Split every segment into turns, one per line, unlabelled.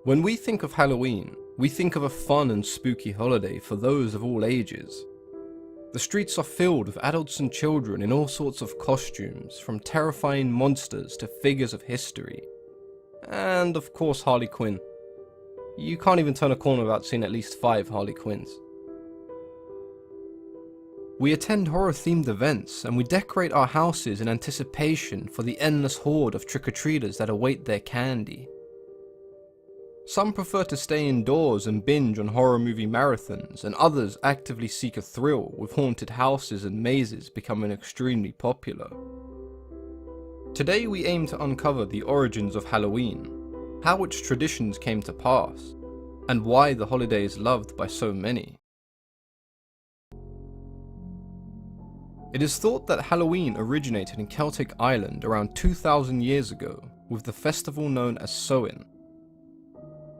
When we think of Halloween, we think of a fun and spooky holiday for those of all ages. The streets are filled with adults and children in all sorts of costumes, from terrifying monsters to figures of history. And of course Harley Quinn. You can't even turn a corner without seeing at least 5 Harley Quinns. We attend horror-themed events and we decorate our houses in anticipation for the endless horde of trick-or-treaters that await their candy. Some prefer to stay indoors and binge on horror movie marathons, and others actively seek a thrill, with haunted houses and mazes becoming extremely popular. Today we aim to uncover the origins of Halloween, how its traditions came to pass, and why the holiday is loved by so many. It is thought that Halloween originated in Celtic Ireland around 2,000 years ago, with the festival known as Samhain.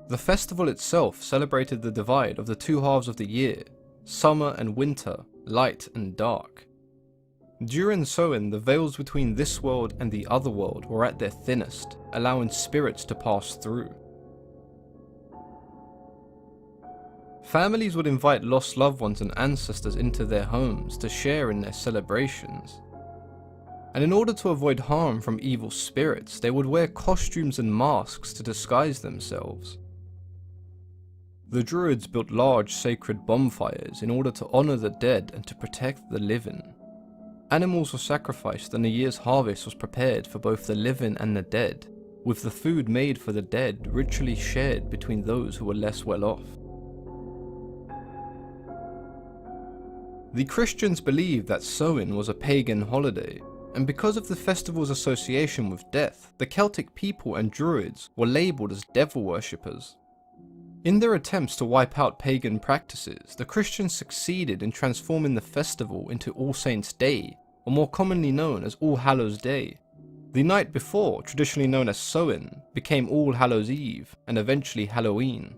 The festival itself celebrated the divide of the two halves of the year, summer and winter, light and dark. During Samhain, the veils between this world and the other world were at their thinnest, allowing spirits to pass through. Families would invite lost loved ones and ancestors into their homes to share in their celebrations. And in order to avoid harm from evil spirits, they would wear costumes and masks to disguise themselves. The Druids built large sacred bonfires in order to honour the dead and to protect the living. Animals were sacrificed and the year's harvest was prepared for both the living and the dead, with the food made for the dead ritually shared between those who were less well off. The Christians believed that Samhain was a pagan holiday, and because of the festival's association with death, the Celtic people and Druids were labelled as devil worshippers. In their attempts to wipe out pagan practices, the Christians succeeded in transforming the festival into All Saints' Day, or more commonly known as All Hallows' Day. The night before, traditionally known as Samhain, became All Hallows' Eve, and eventually Halloween.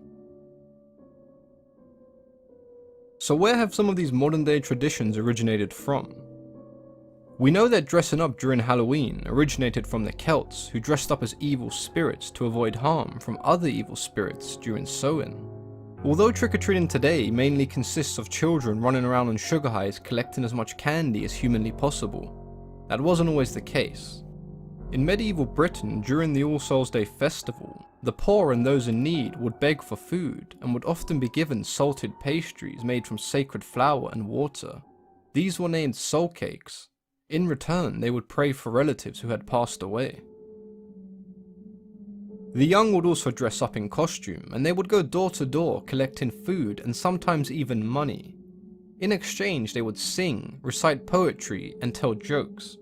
So where have some of these modern day traditions originated from? We know that dressing up during Halloween originated from the Celts, who dressed up as evil spirits to avoid harm from other evil spirits during Samhain. Although trick-or-treating today mainly consists of children running around on sugar highs collecting as much candy as humanly possible, that wasn't always the case. In medieval Britain, during the All Souls' Day festival, the poor and those in need would beg for food and would often be given salted pastries made from sacred flour and water. These were named soul cakes. In return, they would pray for relatives who had passed away. The young would also dress up in costume, and they would go door to door collecting food and sometimes even money. In exchange, they would sing, recite poetry, and tell jokes.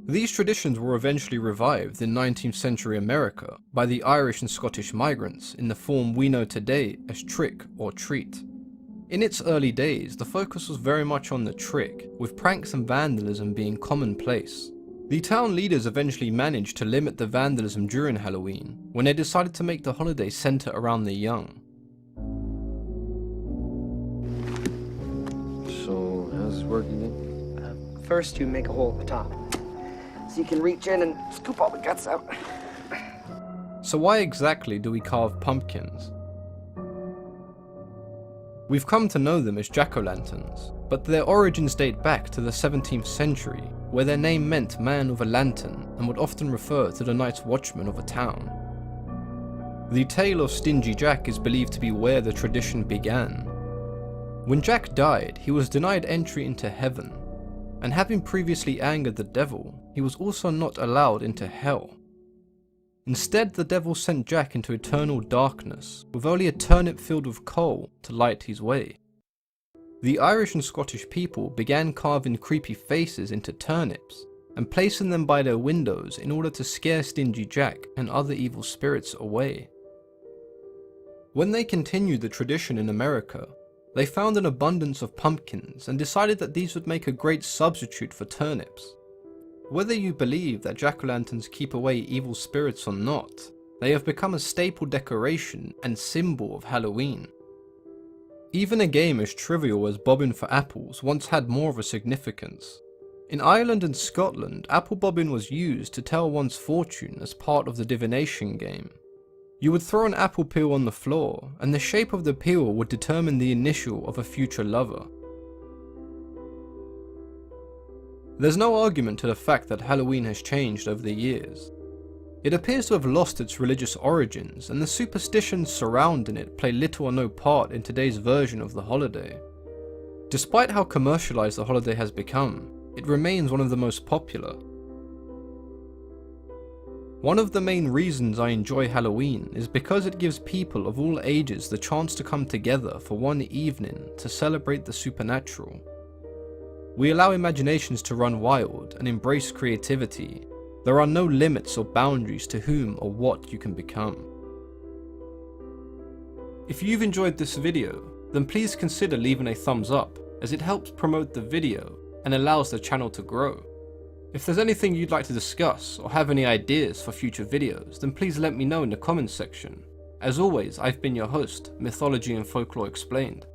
These traditions were eventually revived in 19th century America by the Irish and Scottish migrants in the form we know today as trick or treat. In its early days, the focus was very much on the trick, with pranks and vandalism being commonplace. The town leaders eventually managed to limit the vandalism during Halloween, when they decided to make the holiday centre around the young.
So, how's this working?
First, you make a hole at the top, so you can reach in and scoop all the guts out.
So why exactly do we carve pumpkins? We've come to know them as jack-o'-lanterns, but their origins date back to the 17th century, where their name meant man with a lantern and would often refer to the night's watchman of a town. The tale of Stingy Jack is believed to be where the tradition began. When Jack died, he was denied entry into heaven, and having previously angered the devil, he was also not allowed into hell. Instead, the devil sent Jack into eternal darkness, with only a turnip filled with coal to light his way. The Irish and Scottish people began carving creepy faces into turnips, and placing them by their windows in order to scare Stingy Jack and other evil spirits away. When they continued the tradition in America, they found an abundance of pumpkins and decided that these would make a great substitute for turnips. Whether you believe that jack-o'-lanterns keep away evil spirits or not, they have become a staple decoration and symbol of Halloween. Even a game as trivial as bobbing for apples once had more of a significance. In Ireland and Scotland, apple bobbing was used to tell one's fortune as part of the divination game. You would throw an apple peel on the floor, and the shape of the peel would determine the initial of a future lover. There's no argument to the fact that Halloween has changed over the years. It appears to have lost its religious origins, and the superstitions surrounding it play little or no part in today's version of the holiday. Despite how commercialized the holiday has become, it remains one of the most popular. One of the main reasons I enjoy Halloween is because it gives people of all ages the chance to come together for one evening to celebrate the supernatural. We allow imaginations to run wild and embrace creativity. There are no limits or boundaries to whom or what you can become. If you've enjoyed this video, then please consider leaving a thumbs up, as it helps promote the video and allows the channel to grow. If there's anything you'd like to discuss or have any ideas for future videos, then please let me know in the comments section. As always, I've been your host, Mythology and Folklore Explained.